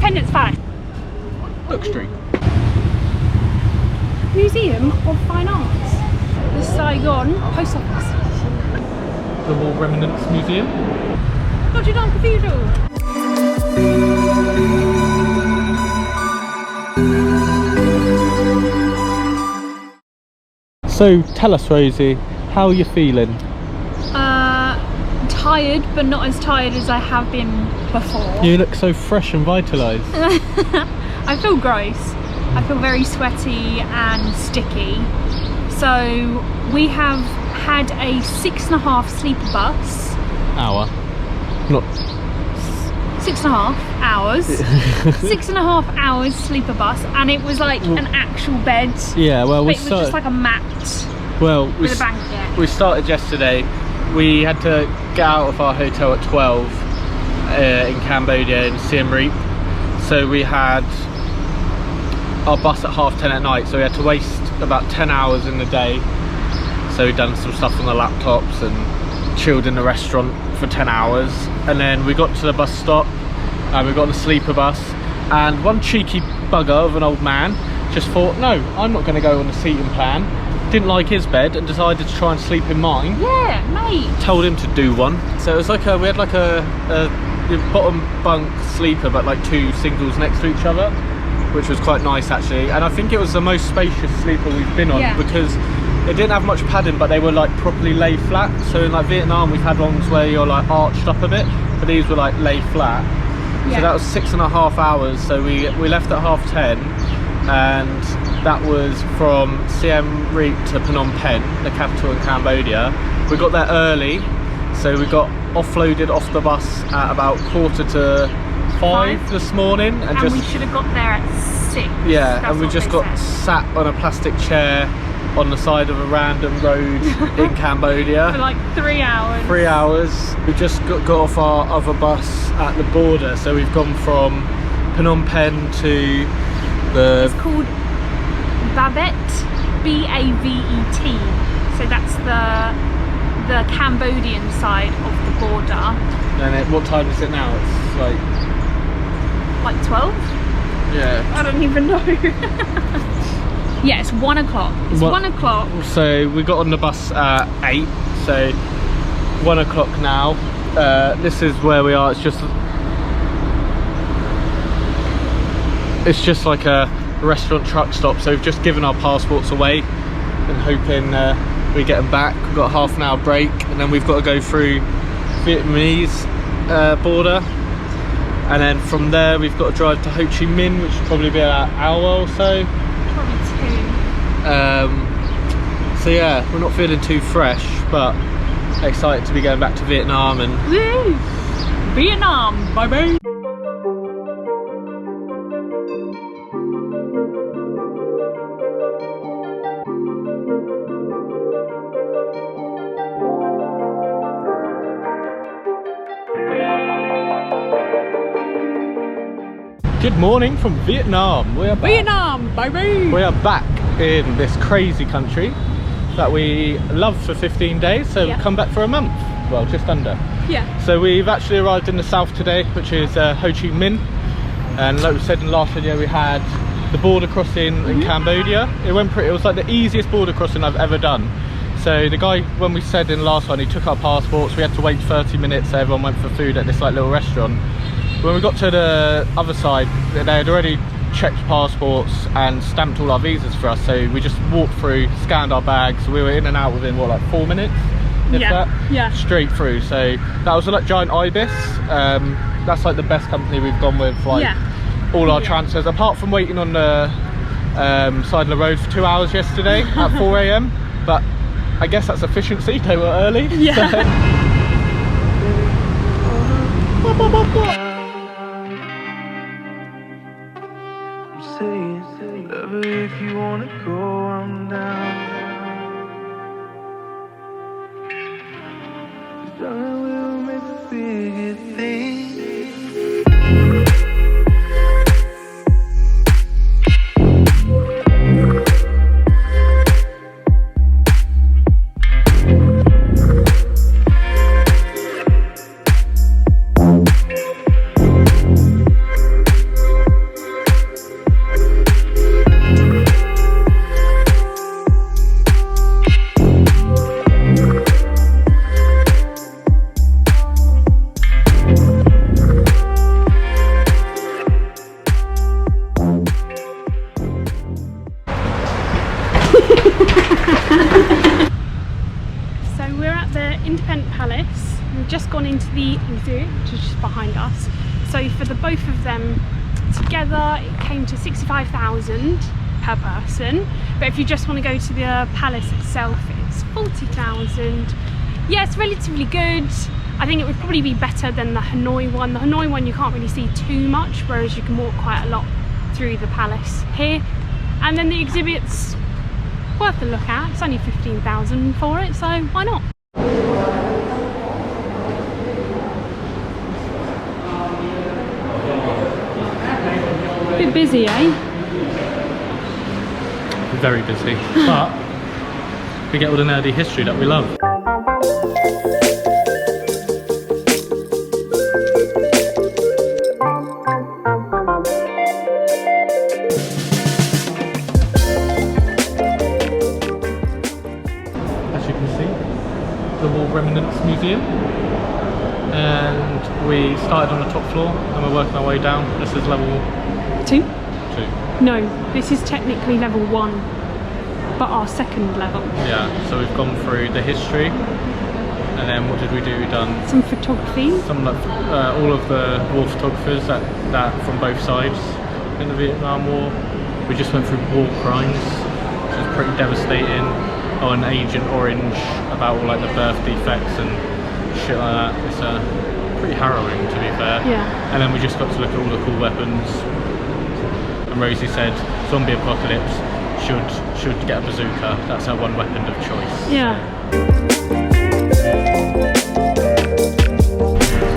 Independence Palace. Duck Street. Museum of Fine Arts. The Saigon Post Office. The War Remnants Museum. Notre Dame Cathedral. So tell us, Rosie, how are you feeling? Tired, but not as tired as I have been before. You look so fresh and vitalised. I feel gross. I feel very sweaty and sticky. So we have had a 6.5 sleeper bus. Hour. Not 6.5 hours. 6.5 hours sleeper bus, and it was like an actual bed. Yeah, well, it was just like a mat. Well, with a blanket. We started yesterday. We had to get out of our hotel at 12 in Cambodia in Siem Reap. So we had our bus at 10:30 at night. So we had to waste about 10 hours in the day. So we'd done some stuff on the laptops and chilled in the restaurant for 10 hours. And then we got to the bus stop and we got on the sleeper bus. And one cheeky bugger of an old man just thought, no, I'm not going to go on the seating plan. Didn't like his bed and decided to try and sleep in mine. Yeah, mate. Told him to do one. So it was like we had like a bottom bunk sleeper, but like 2 singles next to each other, which was quite nice actually. And I think it was the most spacious sleeper we've been on, because it didn't have much padding, but they were like properly lay flat. So in like Vietnam, we've had ones where you're like arched up a bit, but these were like lay flat. Yeah. So that was 6.5 hours. So we left at 10:30, and that was from Siem Reap to Phnom Penh, the capital in Cambodia. We got there early, so we got offloaded off the bus at about 4:45 this morning, and just, we should have got there at 6. Yeah, That's and we just got sat on a plastic chair on the side of a random road in Cambodia for like 3 hours. 3 hours. We just got off our other bus at the border, so we've gone from Phnom Penh to the... It's called Bavet, B-A-V-E-T. So that's the Cambodian side of the border. And what time is it now? It's like 12? Yeah. I don't even know. Yeah, it's 1 o'clock. It's 1 o'clock. So we got on the bus at 8. So 1 o'clock now. This is where we are. It's just like a restaurant truck stop. So we've just given our passports away and hoping we get them back. We've got a half an hour break, and then we've got to go through Vietnamese border, and then from there we've got to drive to Ho Chi Minh, which will probably be about an hour or so. Probably 2. So yeah, we're not feeling too fresh, but excited to be going back to Vietnam. And woo! Vietnam, bye-bye. good morning from Vietnam. We are back. Vietnam, baby! We are back in this crazy country that we loved for 15 days, so we've come back for a month. Well, just under. Yeah. So we've actually arrived in the south today, which is Ho Chi Minh. And like we said in the last video, we had the border crossing in Cambodia. It went pretty, it was like the easiest border crossing I've ever done. So the guy, when we said in the last one, he took our passports. We had to wait 30 minutes, so everyone went for food at this like little restaurant. When we got to the other side, they had already checked passports and stamped all our visas for us. So we just walked through, scanned our bags. We were in and out within what, like 4 minutes? If that? Yeah. Straight through. So that was like giant ibis. That's like the best company we've gone with, like all our transfers, apart from waiting on the side of the road for 2 hours yesterday at 4 AM. But I guess that's efficiency, they were early. Yeah. If you wanna go, I'm down. 'Cause I will make the biggest thing. So for the both of them together, it came to 65,000 per person. But if you just want to go to the palace itself, it's 40,000. Yeah, it's relatively good. I think it would probably be better than the Hanoi one. The Hanoi one you can't really see too much, whereas you can walk quite a lot through the palace here. And then the exhibit's worth a look at. It's only 15,000 for it, so why not? Bit busy, eh? Very busy, but we get all the nerdy history that we love. As you can see, the War Remnants Museum, and we started on the top floor and we're working our way down. This is level 2? 2. No, this is technically level 1, but our second level. Yeah, so we've gone through the history, and then what did we do? We've done some photography. Some all of the war photographers that from both sides in the Vietnam War. We just went through war crimes, which was pretty devastating. Oh, and Agent Orange, about all like the birth defects and shit like that. It's pretty harrowing, to be fair. Yeah. And then we just got to look at all the cool weapons. And Rosie said zombie apocalypse should get a bazooka. That's her one weapon of choice. Yeah.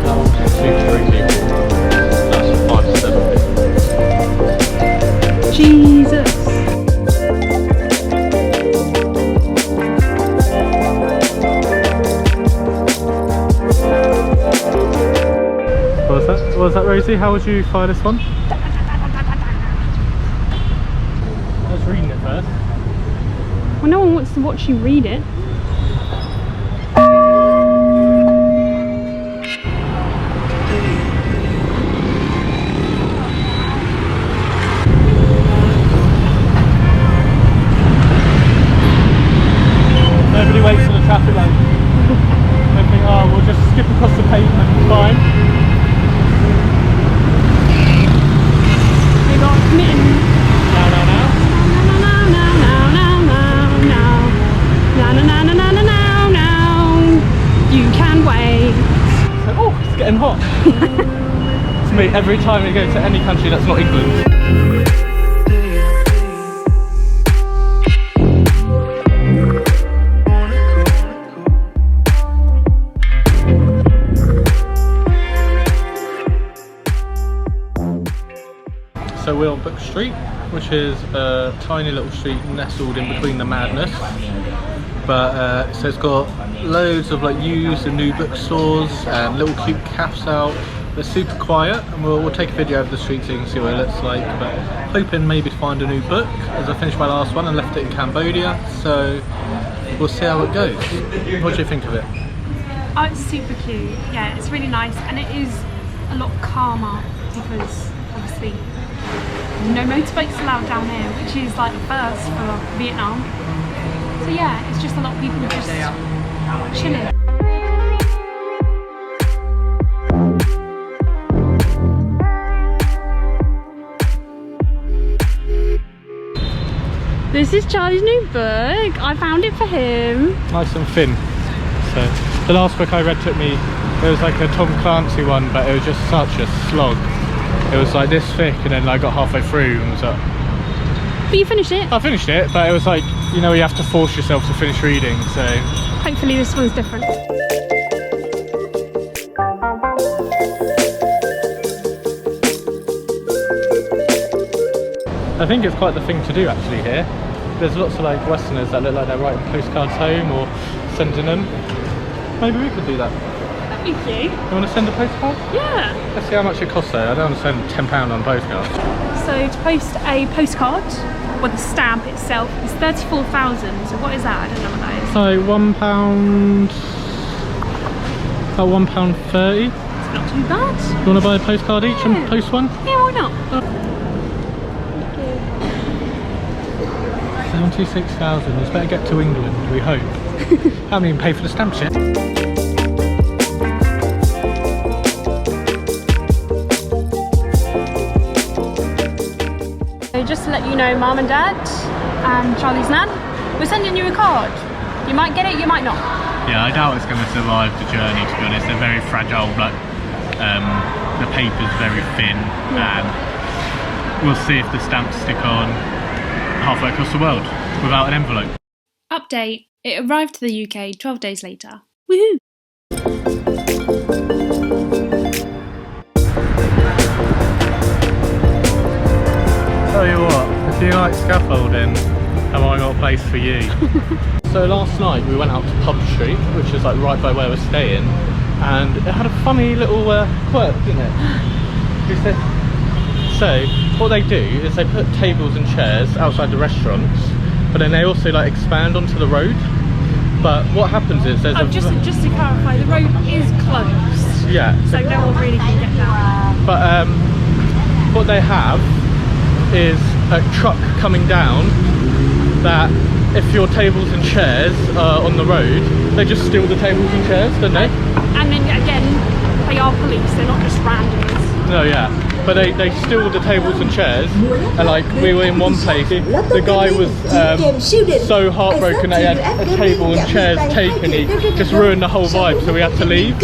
That was 2-3 people. That's 5 to 7. Jesus. What was that, Rosie? How would you fire this one? I was reading it first. Well, no one wants to watch you read it. Nobody waits for the traffic light. They think, oh, we'll just skip across the pavement, fine. They got mitten. Now. You can wait. Oh, it's getting hot. To me, every time we go to any country that's not England. So we're on Book Street, which is a tiny little street nestled in between the madness. But so it's got loads of like used and new bookstores and little cute cafes out. They're super quiet, and we'll take a video of the street so you can see what it looks like. But hoping maybe to find a new book, as I finished my last one and left it in Cambodia. So we'll see how it goes. What do you think of it? Oh, it's super cute. Yeah, it's really nice, and it is a lot calmer because obviously no motorbikes allowed down here, which is like the first for Vietnam. So yeah, it's just a lot of people just chilling. This is Charlie's new book. I found it for him. Nice and thin. So the last book I read took me, it was like a Tom Clancy one, but it was just such a slog. It was like this thick, and then I got halfway through and was like... But you finished it? I finished it, but it was like, you know, you have to force yourself to finish reading, so... Hopefully this one's different. I think it's quite the thing to do actually here. There's lots of like Westerners that look like they're writing postcards home or sending them. Maybe we could do that. That'd be cute. You want to send a postcard? Yeah. Let's see how much it costs though. I don't want to spend £10 on a postcard. So to post a postcard, or the stamp itself, is 34,000. So what is that? I don't know what that is. So £1, about £1.30. It's not too bad. You want to buy a postcard each and post one? Yeah, why not? 76,000. It's better get to England, we hope. Haven't even paid for the stamps yet. to let you know, Mum and Dad and Charlie's nan, we're sending you a card. You might get it, you might not. Yeah, I doubt it's going to survive the journey, to be honest. They're very fragile, like the paper's very thin, and we'll see if the stamps stick on halfway across the world without an envelope. Update, it arrived to the UK 12 days later. Woohoo! Tell you what, if you like scaffolding, have I got a place for you? So last night we went out to Pub Street, which is like right by where we're staying, and it had a funny little quirk, didn't it? So what they do is they put tables and chairs outside the restaurants, but then they also like expand onto the road. But what happens is there's just to clarify, the road is closed. Yeah. So no one really can get down. But what they have is a truck coming down that if your tables and chairs are on the road, they just steal the tables and chairs, don't they? And then again, they are police, they're not just randoms. No, yeah. But they steal the tables and chairs, and like we were in one place, the guy was so heartbroken that he had a table and chairs taken, he just ruined the whole vibe, so we had to leave.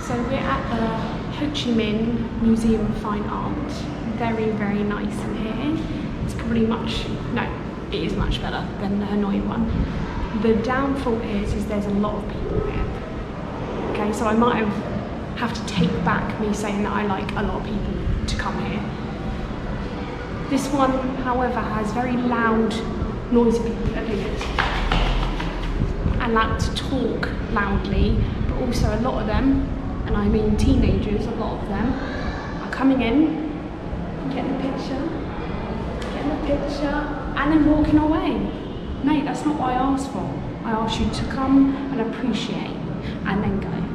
So we're at the Ho Chi Minh Museum of Fine Art. Very, very nice in here. It's probably it is much better than the Hanoi one. The downfall is there's a lot of people here. Okay, so I might have to take back me saying that I like a lot of people to come here. This one, however, has very loud, noisy people and like to talk loudly, but also a lot of them, and I mean teenagers, a lot of them, are coming in, getting a picture, and then walking away. Mate, that's not what I asked for. I asked you to come and appreciate, and then go.